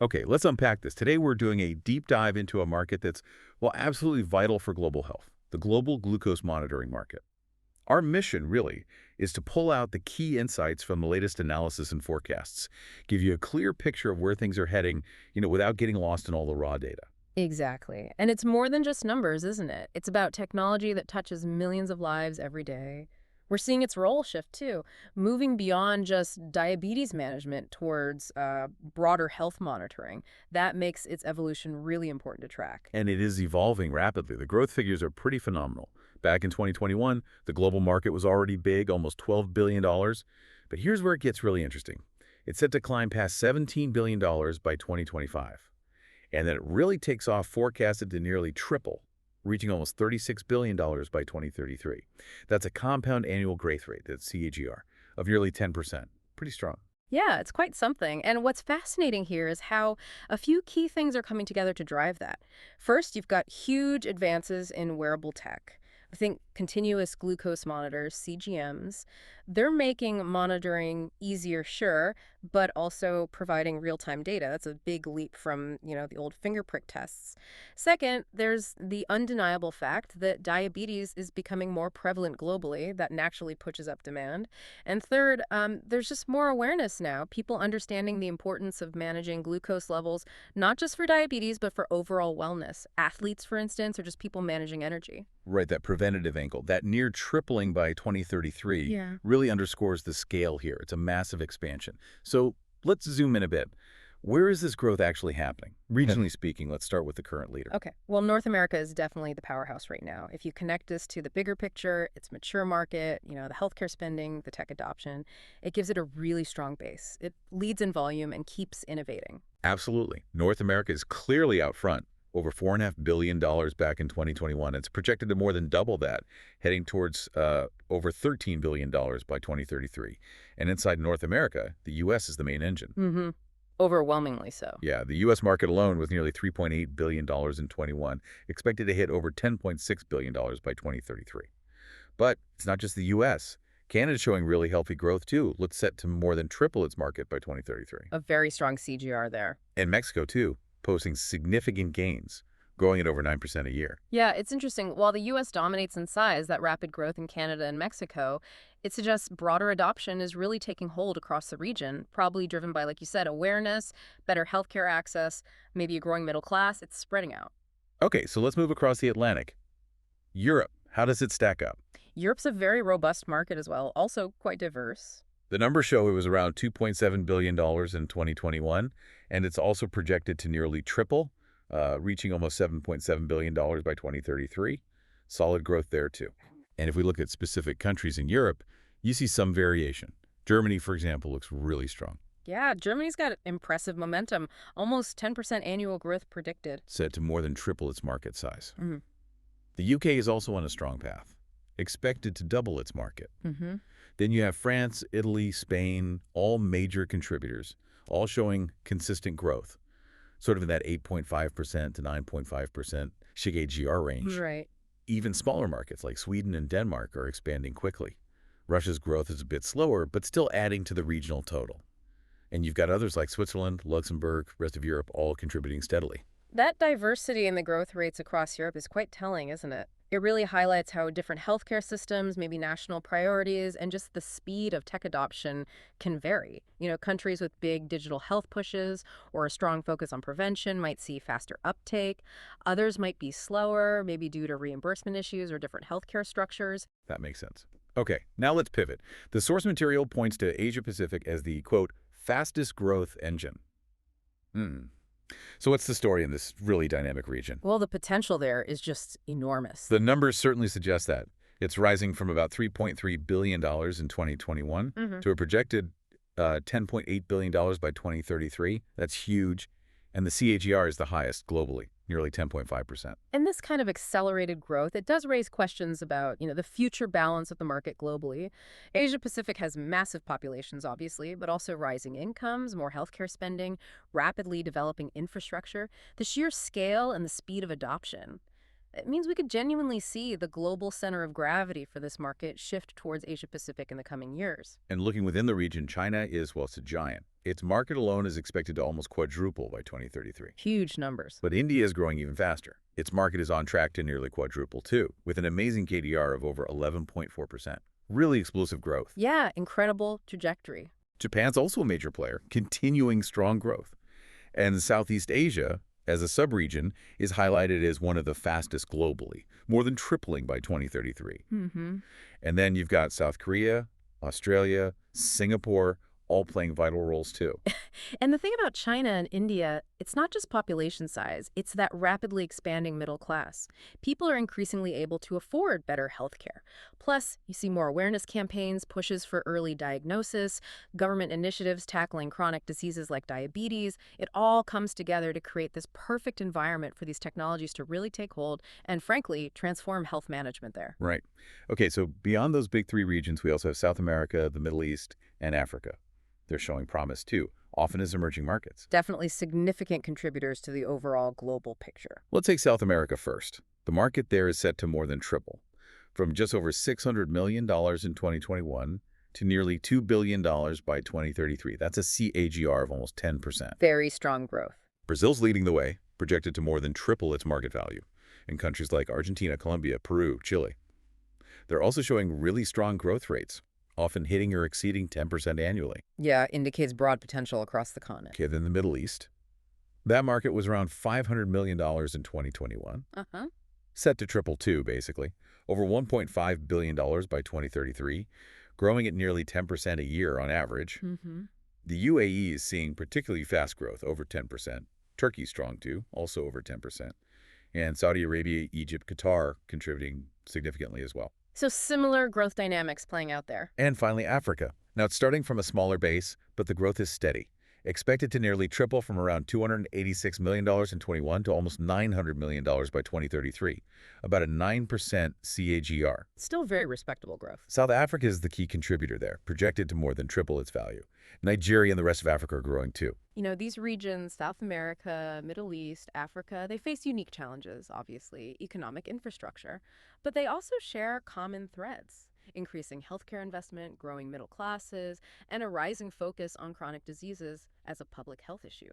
Okay, let's unpack this. Today we're doing a deep dive into a market that's, well, absolutely vital for global health, the global glucose monitoring market. Our mission, really, is to pull out the key insights from the latest analysis and forecasts, give you a clear picture of where things are heading, without getting lost in all the raw data. Exactly. And it's more than just numbers, isn't it? It's about technology that touches millions of lives every day. We're seeing its role shift too, moving beyond just diabetes management towards broader health monitoring. That makes its evolution really important to track. And it is evolving rapidly. The growth figures are pretty phenomenal. Back in 2021, the global market was already big, almost $12 billion. But here's where it gets really interesting. It's set to climb past $17 billion by 2025. And then it really takes off forecasted to nearly triple, reaching almost $36 billion by 2033. That's a compound annual growth rate, that's CAGR, of nearly 10%. Pretty strong. Yeah, it's quite something. And what's fascinating here is how a few key things are coming together to drive that. First, you've got huge advances in wearable tech. I think continuous glucose monitors, CGMs, they're making monitoring easier, sure, but also providing real-time data. That's a big leap from, the old finger prick tests. Second, there's the undeniable fact that diabetes is becoming more prevalent globally. That naturally pushes up demand. And third, there's just more awareness now, people understanding the importance of managing glucose levels, not just for diabetes, but for overall wellness. Athletes, for instance, or just people managing energy. Right, that preventative angle, that near tripling by 2033 Yeah. really underscores the scale here. It's a massive expansion. So let's zoom in a bit. Where is this growth actually happening? Regionally speaking, let's start with the current leader. Okay. Well, North America is definitely the powerhouse right now. If you connect this to the bigger picture, its mature market, the healthcare spending, the tech adoption, it gives it a really strong base. It leads in volume and keeps innovating. Absolutely. North America is clearly out front, over $4.5 billion back in 2021. It's projected to more than double that, heading towards over $13 billion by 2033. And inside North America, the U.S. is the main engine. Mm-hmm. Overwhelmingly so. Yeah, the U.S. market alone was nearly $3.8 billion in 21, expected to hit over $10.6 billion by 2033. But it's not just the U.S. Canada's showing really healthy growth, too. Looks set to more than triple its market by 2033. A very strong CGR there. And Mexico, too, posting significant gains, growing at over 9% a year. Yeah, it's interesting. While the U.S. dominates in size, that rapid growth in Canada and Mexico, it suggests broader adoption is really taking hold across the region, probably driven by, like you said, awareness, better healthcare access, maybe a growing middle class. It's spreading out. Okay, so let's move across the Atlantic. Europe, how does it stack up? Europe's a very robust market as well, also quite diverse. The numbers show it was around $2.7 billion in 2021, and it's also projected to nearly triple, reaching almost $7.7 billion by 2033. Solid growth there, too. And if we look at specific countries in Europe, you see some variation. Germany, for example, looks really strong, Yeah, Germany's got impressive momentum, almost 10% annual growth predicted. set to more than triple its market size. Mm-hmm. The UK is also on a strong path, expected to double its market. Mm-hmm. Then you have France, Italy, Spain, all major contributors, all showing consistent growth, sort of in that 8.5% to 9.5% CAGR range. Right. Even smaller markets like Sweden and Denmark are expanding quickly. Russia's growth is a bit slower, but still adding to the regional total. And you've got others like Switzerland, Luxembourg, rest of Europe, all contributing steadily. That diversity in the growth rates across Europe is quite telling, isn't it? It really highlights how different healthcare systems, maybe national priorities, and just the speed of tech adoption can vary. Countries with big digital health pushes or a strong focus on prevention might see faster uptake. Others might be slower, maybe due to reimbursement issues or different healthcare structures. That makes sense. Okay, now let's pivot. The source material points to Asia-Pacific as the, quote, fastest growth engine. So what's the story in this really dynamic region? Well, the potential there is just enormous. The numbers certainly suggest that. It's rising from about $3.3 billion in 2021 Mhm. to a projected $10.8 billion by 2033. That's huge. And the CAGR is the highest globally, nearly 10.5%. And this kind of accelerated growth, it does raise questions about, the future balance of the market globally. Asia Pacific has massive populations, obviously, but also rising incomes, more healthcare spending, rapidly developing infrastructure, the sheer scale and the speed of adoption. It means we could genuinely see the global center of gravity for this market shift towards Asia-Pacific in the coming years. And looking within the region, China is, well, it's a giant. Its market alone is expected to almost quadruple by 2033. Huge numbers. But India is growing even faster. Its market is on track to nearly quadruple too, with an amazing KDR of over 11.4%. Really explosive growth. Yeah, incredible trajectory. Japan's also a major player, continuing strong growth. And Southeast Asia, as a subregion, is highlighted as one of the fastest globally, more than tripling by 2033. Mm-hmm. And then you've got South Korea, Australia, Singapore, all playing vital roles too. And the thing about China and India, it's not just population size, it's that rapidly expanding middle class. People are increasingly able to afford better healthcare. Plus, you see more awareness campaigns, pushes for early diagnosis, government initiatives tackling chronic diseases like diabetes. It all comes together to create this perfect environment for these technologies to really take hold and, frankly, transform health management there. Right. Okay, so beyond those big three regions, we also have South America, the Middle East, and Africa. They're showing promise too, often as emerging markets. Definitely significant contributors to the overall global picture. Let's take South America first. The market there is set to more than triple, from just over $600 million in 2021 to nearly $2 billion by 2033. That's a CAGR of almost 10%. Very strong growth. Brazil's leading the way, projected to more than triple its market value, in countries like Argentina, Colombia, Peru, Chile. They're also showing really strong growth rates, often hitting or exceeding 10% annually. Yeah, indicates broad potential across the continent. Okay, then the Middle East. That market was around $500 million in 2021, Uh-huh. set to triple too, basically, over $1.5 billion by 2033, growing at nearly 10% a year on average. Mm-hmm. The UAE is seeing particularly fast growth, over 10%. Turkey's strong too, also over 10%. And Saudi Arabia, Egypt, Qatar contributing significantly as well. So similar growth dynamics playing out there. And finally, Africa. Now, it's starting from a smaller base, but the growth is steady. Expected to nearly triple from around $286 million in 21 to almost $900 million by 2033, about a 9% CAGR. Still very respectable growth. South Africa is the key contributor there, projected to more than triple its value. Nigeria and the rest of Africa are growing too. You know, these regions, South America, Middle East, Africa, they face unique challenges, obviously, economic infrastructure, but they also share common threads. Increasing healthcare investment, growing middle classes, and a rising focus on chronic diseases as a public health issue.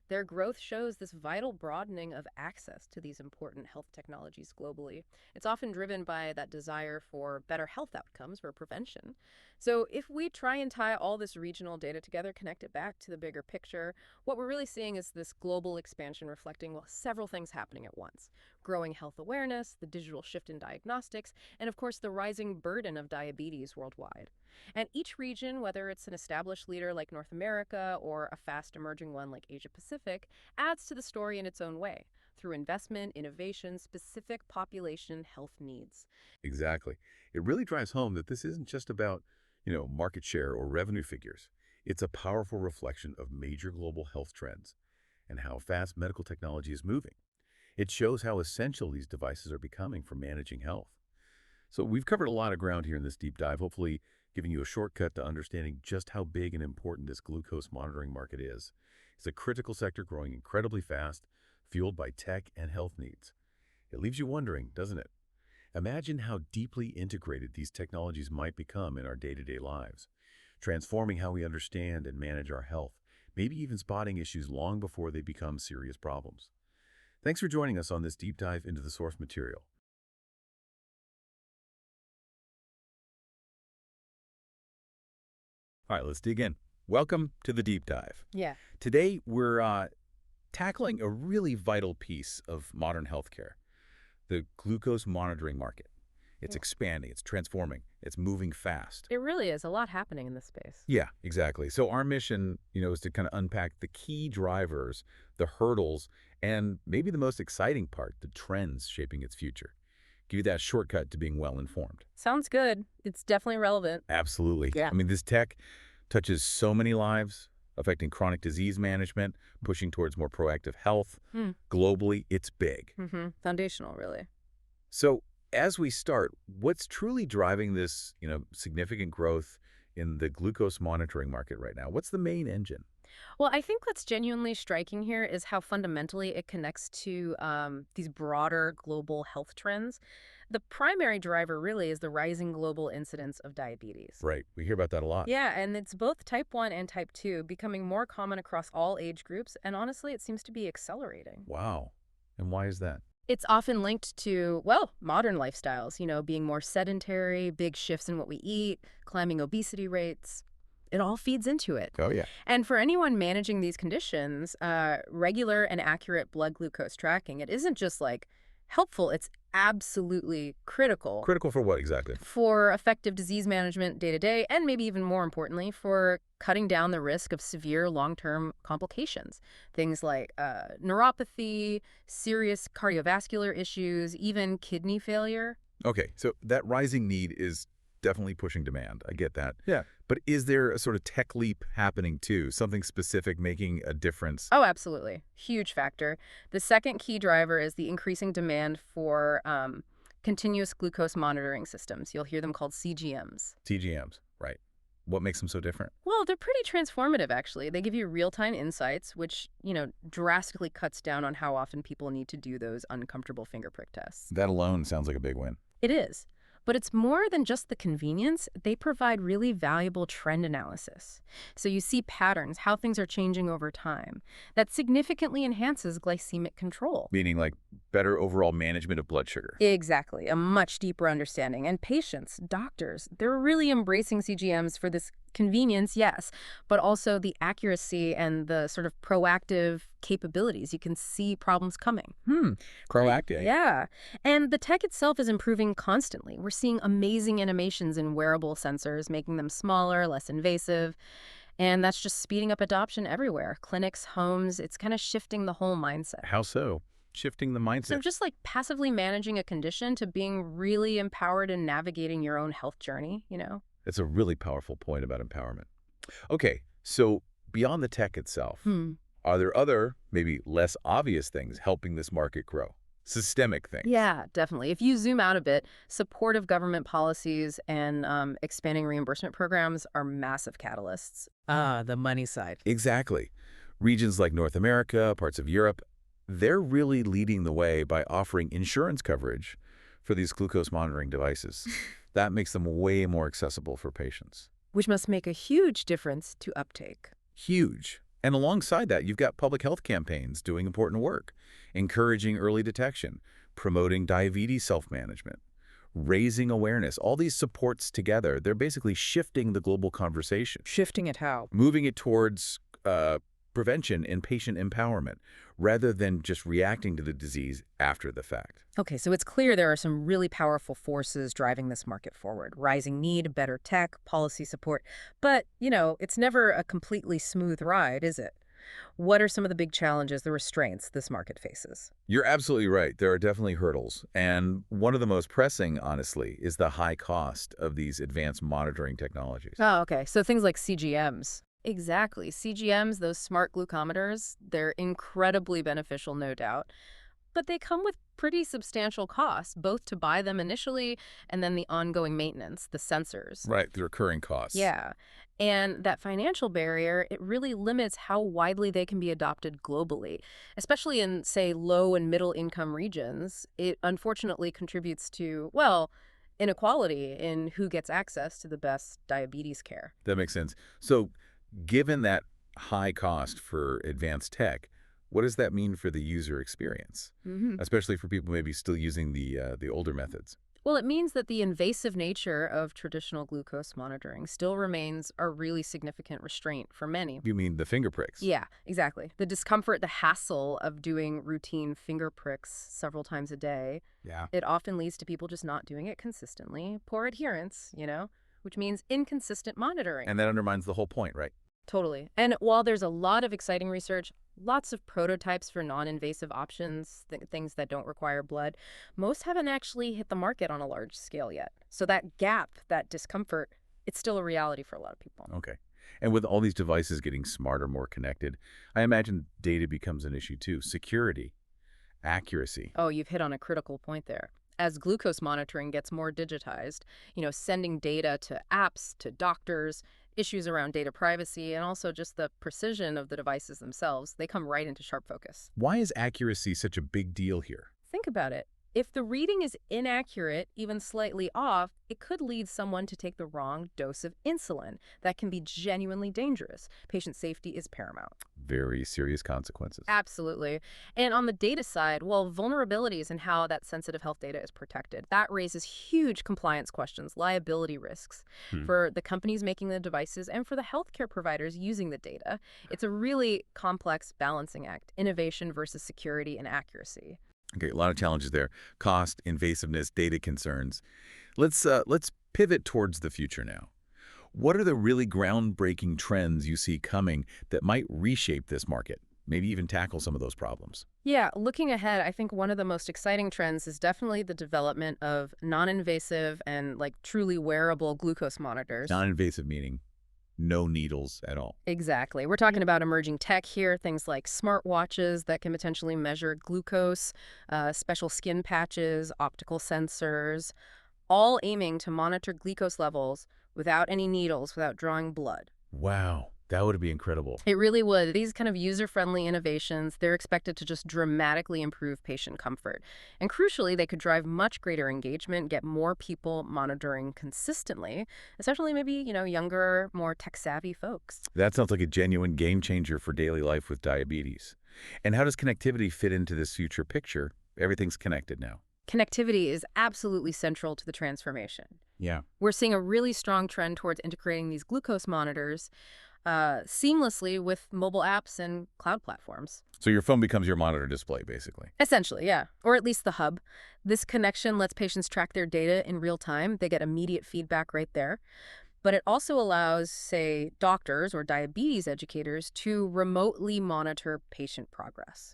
Their growth shows this vital broadening of access to these important health technologies globally. It's often driven by that desire for better health outcomes or prevention. So if we try and tie all this regional data together, connect it back to the bigger picture, what we're really seeing is this global expansion reflecting, well, several things happening at once. Growing health awareness, the digital shift in diagnostics, and of course the rising burden of diabetes worldwide. And each region, whether it's an established leader like North America or a fast emerging one like Asia Pacific, adds to the story in its own way through investment, innovation, specific population health needs. Exactly. It really drives home that this isn't just about, market share or revenue figures. It's a powerful reflection of major global health trends and how fast medical technology is moving. It shows how essential these devices are becoming for managing health. So we've covered a lot of ground here in this deep dive, hopefully giving you a shortcut to understanding just how big and important this glucose monitoring market is. It's a critical sector growing incredibly fast, fueled by tech and health needs. It leaves you wondering, doesn't it? Imagine how deeply integrated these technologies might become in our day-to-day lives, transforming how we understand and manage our health, maybe even spotting issues long before they become serious problems. Thanks for joining us on this deep dive into the source material. All right, let's dig in. Welcome to the deep dive. Yeah. Today, we're tackling a really vital piece of modern healthcare, the glucose monitoring market. It's expanding, it's transforming, it's moving fast. It really is a lot happening in this space. Yeah, exactly. So our mission, is to kind of unpack the key drivers, the hurdles, and maybe the most exciting part, the trends shaping its future. Give you that shortcut to being well-informed. Sounds good. It's definitely relevant. Absolutely. Yeah. I mean, this tech touches so many lives, affecting chronic disease management, pushing towards more proactive health. Globally, it's big. Foundational, really. So as we start, what's truly driving this, significant growth in the glucose monitoring market right now? What's the main engine? Well, I think what's genuinely striking here is how fundamentally it connects to these broader global health trends. The primary driver really is the rising global incidence of diabetes. Right. We hear about that a lot. Yeah, and it's both type 1 and type 2 becoming more common across all age groups, and honestly, it seems to be accelerating. Wow. And why is that? It's often linked to, well, modern lifestyles, being more sedentary, big shifts in what we eat, climbing obesity rates. It all feeds into it. Oh, yeah. And for anyone managing these conditions, regular and accurate blood glucose tracking, it isn't just like helpful, it's absolutely critical Critical for what exactly? for effective disease management day to day, and maybe even more importantly, for cutting down the risk of severe long-term complications. Things like neuropathy, serious cardiovascular issues, even kidney failure. Okay, so that rising need is definitely pushing demand. I get that. Yeah. But is there a sort of tech leap happening too? Something specific making a difference? Oh, absolutely. Huge factor. The second key driver is the increasing demand for continuous glucose monitoring systems. You'll hear them called CGMs. TGMs, right. What makes them so different? Well, they're pretty transformative, actually. They give you real-time insights, which, drastically cuts down on how often people need to do those uncomfortable finger prick tests. That alone sounds like a big win. It is. But it's more than just the convenience. They provide really valuable trend analysis. So you see patterns, how things are changing over time. That significantly enhances glycemic control. Meaning like better overall management of blood sugar. Exactly. A much deeper understanding. And patients, doctors, they're really embracing CGMs for this convenience, yes, but also the accuracy and the sort of proactive capabilities. You can see problems coming. Proactive. Yeah. And the tech itself is improving constantly. We're seeing amazing animations in wearable sensors, making them smaller, less invasive. And that's just speeding up adoption everywhere. Clinics, homes, it's kind of shifting the whole mindset. How so? Shifting the mindset. So just like passively managing a condition to being really empowered in navigating your own health journey. That's a really powerful point about empowerment. Okay, so beyond the tech itself, are there other, maybe less obvious things helping this market grow? Systemic things. Yeah, definitely. If you zoom out a bit, supportive government policies and expanding reimbursement programs are massive catalysts. The money side. Exactly. Regions like North America, parts of Europe, they're really leading the way by offering insurance coverage for these glucose monitoring devices. That makes them way more accessible for patients. Which must make a huge difference to uptake. Huge. And alongside that, you've got public health campaigns doing important work, encouraging early detection, promoting diabetes self-management, raising awareness. All these supports together, they're basically shifting the global conversation, Shifting it how? moving it towards prevention and patient empowerment, rather than just reacting to the disease after the fact. Okay, so it's clear there are some really powerful forces driving this market forward. Rising need, better tech, policy support. But, it's never a completely smooth ride, is it? What are some of the big challenges, the restraints this market faces? You're absolutely right. There are definitely hurdles. And one of the most pressing, honestly, is the high cost of these advanced monitoring technologies. Oh, okay. So things like CGMs. Exactly. CGMs, those smart glucometers, they're incredibly beneficial, no doubt. But they come with pretty substantial costs, both to buy them initially and then the ongoing maintenance, the sensors. Right, the recurring costs. Yeah. And that financial barrier, it really limits how widely they can be adopted globally, especially in, say, low and middle income regions. It unfortunately contributes to, well, inequality in who gets access to the best diabetes care. That makes sense. So given that high cost for advanced tech, what does that mean for the user experience, especially for people maybe still using the older methods? Well, it means that the invasive nature of traditional glucose monitoring still remains a really significant restraint for many. You mean the finger pricks? Yeah, exactly. The discomfort, the hassle of doing routine finger pricks several times a day, Yeah. it often leads to people just not doing it consistently, poor adherence, which means inconsistent monitoring. And that undermines the whole point, right? Totally. And while there's a lot of exciting research, lots of prototypes for non-invasive options, things that don't require blood, most haven't actually hit the market on a large scale yet. So that gap, that discomfort, it's still a reality for a lot of people. Okay. And with all these devices getting smarter, more connected, I imagine data becomes an issue too. Security, accuracy. Oh, you've hit on a critical point there. As glucose monitoring gets more digitized, sending data to apps, to doctors, Issues around data privacy and also just the precision of the devices themselves, they come right into sharp focus. Why is accuracy such a big deal here? Think about it. If the reading is inaccurate, even slightly off, it could lead someone to take the wrong dose of insulin. That can be genuinely dangerous. Patient safety is paramount. Very serious consequences. Absolutely. And on the data side, well, vulnerabilities and how that sensitive health data is protected, that raises huge compliance questions, liability risks Hmm. for the companies making the devices and for the healthcare providers using the data. It's a really complex balancing act, innovation versus security and accuracy. Okay, a lot of challenges there. Cost, invasiveness, data concerns. Let's pivot towards the future now. What are the really groundbreaking trends you see coming that might reshape this market? Maybe even tackle some of those problems. Yeah, looking ahead, I think one of the most exciting trends is definitely the development of non-invasive and like truly wearable glucose monitors. Non-invasive meaning no needles at all. Exactly. We're talking about emerging tech here, things like smartwatches that can potentially measure glucose, special skin patches, optical sensors, all aiming to monitor glucose levels without any needles, without drawing blood. Wow, that would be incredible. It really would. These kind of user-friendly innovations, they're expected to just dramatically improve patient comfort. And crucially, they could drive much greater engagement, get more people monitoring consistently, especially maybe, younger, more tech-savvy folks. That sounds like a genuine game changer for daily life with diabetes. And how does connectivity fit into this future picture? Everything's connected now. Connectivity is absolutely central to the transformation. Yeah. We're seeing a really strong trend towards integrating these glucose monitors seamlessly with mobile apps and cloud platforms. So your phone becomes your monitor display, basically. Essentially, yeah. Or at least the hub. This connection lets patients track their data in real time. They get immediate feedback right there. But it also allows, say, doctors or diabetes educators to remotely monitor patient progress.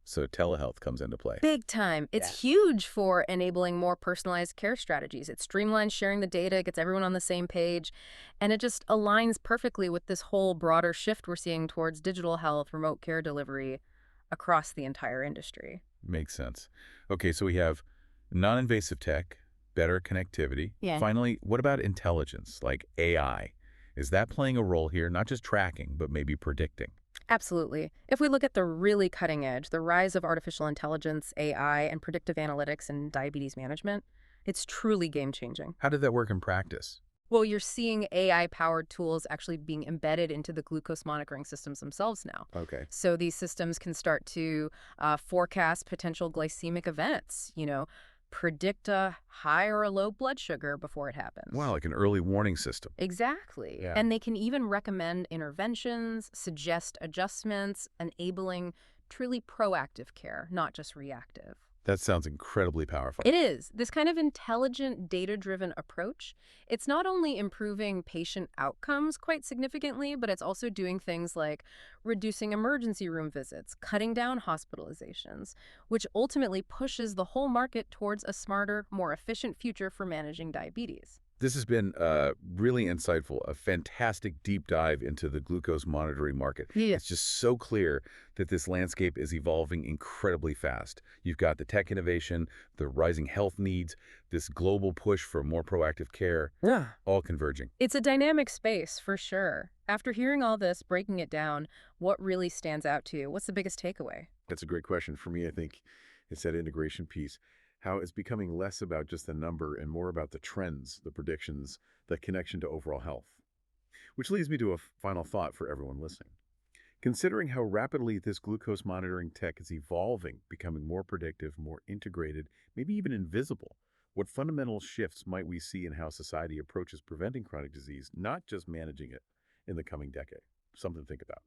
So telehealth comes into play. Big time. It's huge for enabling more personalized care strategies. It streamlines sharing the data, gets everyone on the same page, and it just aligns perfectly with this whole broader shift we're seeing towards digital health, remote care delivery across the entire industry. Makes sense. Okay, so we have non-invasive tech, better connectivity. Yeah. Finally, what about intelligence, like AI? Is that playing a role here, not just tracking, but maybe predicting? Absolutely. If we look at the really cutting edge, the rise of artificial intelligence, AI, and predictive analytics in diabetes management, it's truly game-changing. How did that work in practice? Well, you're seeing AI-powered tools actually being embedded into the glucose monitoring systems themselves now. Okay. So these systems can start to forecast potential glycemic events, predict a high or a low blood sugar before it happens. Wow, like an early warning system. Exactly. Yeah. And they can even recommend interventions, suggest adjustments, enabling truly proactive care, not just reactive. That sounds incredibly powerful. It is. This kind of intelligent, data-driven approach, it's not only improving patient outcomes quite significantly, but it's also doing things like reducing emergency room visits, cutting down hospitalizations, which ultimately pushes the whole market towards a smarter, more efficient future for managing diabetes. This has been really insightful, a fantastic deep dive into the glucose monitoring market. Yeah. It's just so clear that this landscape is evolving incredibly fast. You've got the tech innovation, the rising health needs, this global push for more proactive care, Yeah. all converging. It's a dynamic space, for sure. After hearing all this, breaking it down, what really stands out to you? What's the biggest takeaway? That's a great question. For me, I think it's that integration piece, how it's becoming less about just the number and more about the trends, the predictions, the connection to overall health. Which leads me to a final thought for everyone listening. Considering how rapidly this glucose monitoring tech is evolving, becoming more predictive, more integrated, maybe even invisible, what fundamental shifts might we see in how society approaches preventing chronic disease, not just managing it, in the coming decade? Something to think about.